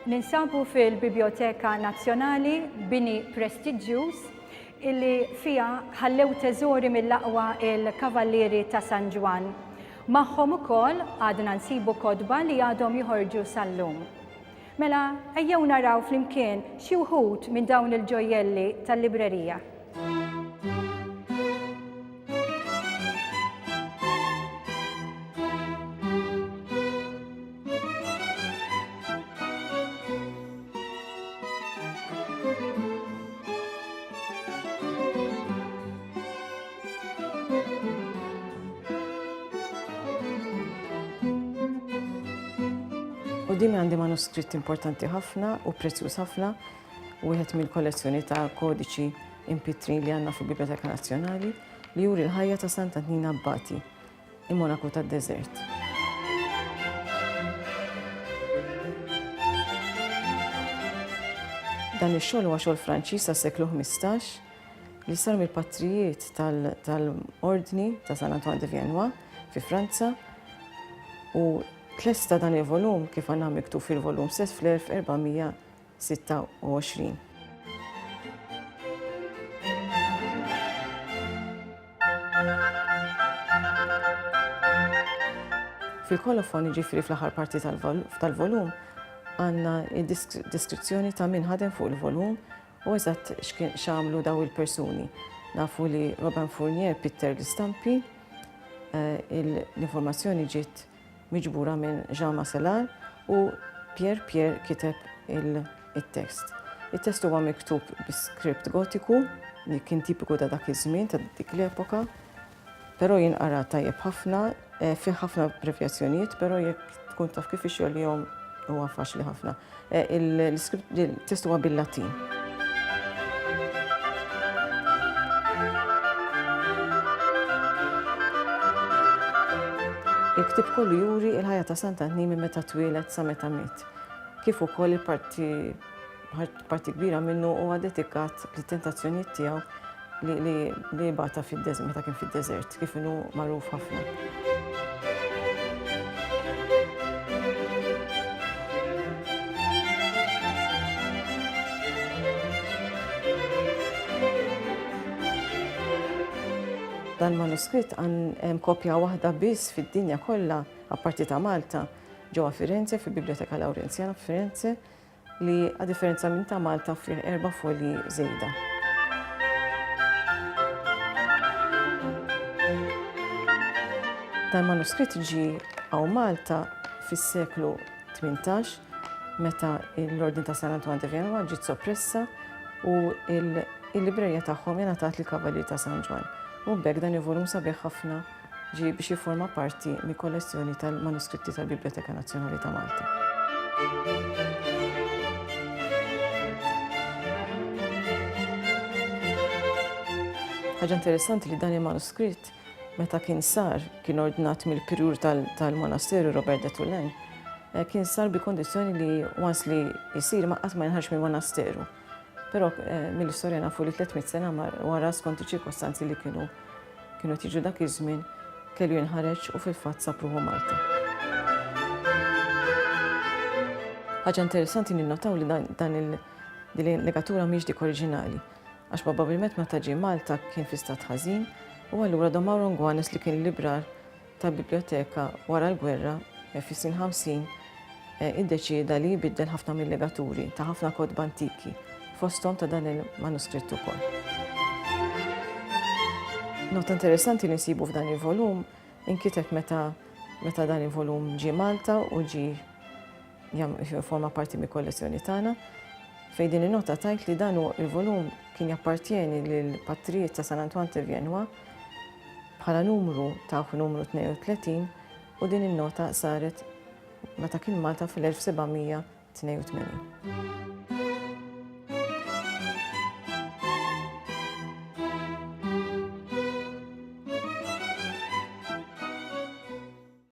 Ninsabu fil-Biblioteka Nazzjonali bini prestiġjuż illi fija ħallew teżori mill-aqwa il-Kavallieri ta' San Ġwan. Magħhom ukoll għadna nsibu kodba li għadhom joħorġu sal-lum. Mela, ejjew naraw flimkien xi wħud minn dawn il-ġojjelli tal-librerija. Qudiemi għandi manuskritt importanti ħafna u prezzjuż ħafna, wieħed mill-kollezzjoni ta' kodiċi MP3 li għandna fil-Biblioteka Nazzjonali li juri l-ħajja ta' Santa Nina Abbati, il-Monaku tad-Deżert. Dan ix-xogħol huwa xogħol Franċiż tas-seklu 15 li sar mill-patrijiet tal-Ordni ta' San Antoine de Viennois fi Franza u tlesta dan il-volum kif għandna miktub fil-volum stess fl-1426. Fil-kolofon, ġifieri fl-aħħar parti tal-volum, għandna id-deskrizzjoni ta' min ħadem fuq il-volum u eżatt x'għamlu daw il-persuni. Nafu li Robin Fournier Pitter l-istampi, l-informazzjoni ġiet miġbura minn Jean Masselar u Pierre kiteb il-tekst. Il-tekst huwa miktub bi skript gotiku li kien tipiku ta' dak iż-żmien ta' dik l-epoka, però jinqara tajjeb ħafna, fih ħafna abbreviazzjonijiet, però jekk tkun taf kif ix-xogħol huwa faċli ħafna. Il-tekst huwa bil-Latin. Il-ktib kollu juri il-ħajja ta' Santa Nina meta twilet sa meta miet. Kif ukoll il-parti kbira minnu huwa dedikat lit-tentazzjonijiet tiegħu li bata fid-deżert meta kien fid-deżert, kif inhu magħruf ħafna. Dan manuskritt hemm kopja waħda biss fid-dinja kollha apparti ta' Malta ġewwa Firenze fil-Biblioteka Lawrenzjana f'Firenze li għad differenza minn ta' Malta fih 4 folji żejda. Dan manuskritt ġie għaw Malta fis-seklu 18 meta l-Ordni ta' San Antoine de Viennois ġiet soppressa u l-librerija tagħhom ingħatat lill-Kavallieri ta' San Ġwan. U bekk dan il-volum sabiħ ħafna ġie biex jifforma parti mill-kollezzjoni tal-manuskritti tal-Biblioteka Nazzjonali ta' Malta. Ħaġa interessanti li dan il-manuskritt meta kien sar, kien ordnat mill-pirjur tal-monasteru Robert de Toulaine, kien sar bi kondizzjoni li once li jsir ma qatt ma jinħarġ mill-monasteru. Però mill-istorja nafu li 300 sena wara skont iċ-ċirkostanzi li kienu tiġu dak iż-żmien kellu jinħareġ u fil-fatt sapruhu Malta. Ħaġa interessanti ninnotaw li dan il-legatura mhix dik oriġinali, għax probabbilment meta ġie Malta kien fi stat ħażin u allura Don Mauro Ngwanes li kien il-librar tal-biblioteka wara l-gwerra fis-sin 50 iddeċieda li jbiddel ħafna mill-legaturi ta' ħafna kodba antiki fosthom ta' dan il-manuskritt ukoll. Nota interessanti li nsibu f'dan il-volum inkiteb meta dan il-volum ġie Malta u ġie forma parti mill-kollezzjoni tagħna, fejn din in-nota tajt li dan il-volum kien jappartjeni lill-patrijiet ta' San Antoine de Viennois bħala numru 32 u din in-nota saret meta kien Malta fil-1782.